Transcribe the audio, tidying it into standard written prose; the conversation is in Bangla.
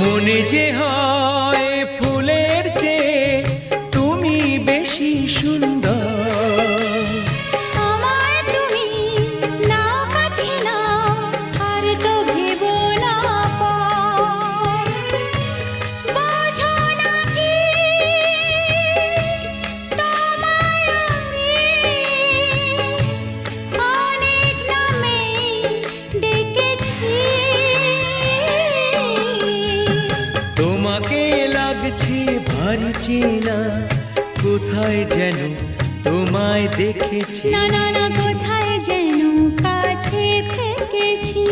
মনে যে হয় ফুলের চেয়ে তুমি বেশি সুন্দর। আমায় তুমি না কাছে নাও, আর তো ভেবো না পর। বোঝো না কি তোমায় আমি অনেক নামে ডেকেছি। তোমাকে লাগছে ভারী চেনা, কোথায় যেন তোমায় দেখেছি। না না না, কোথায় যেন কাছে থেকেছি।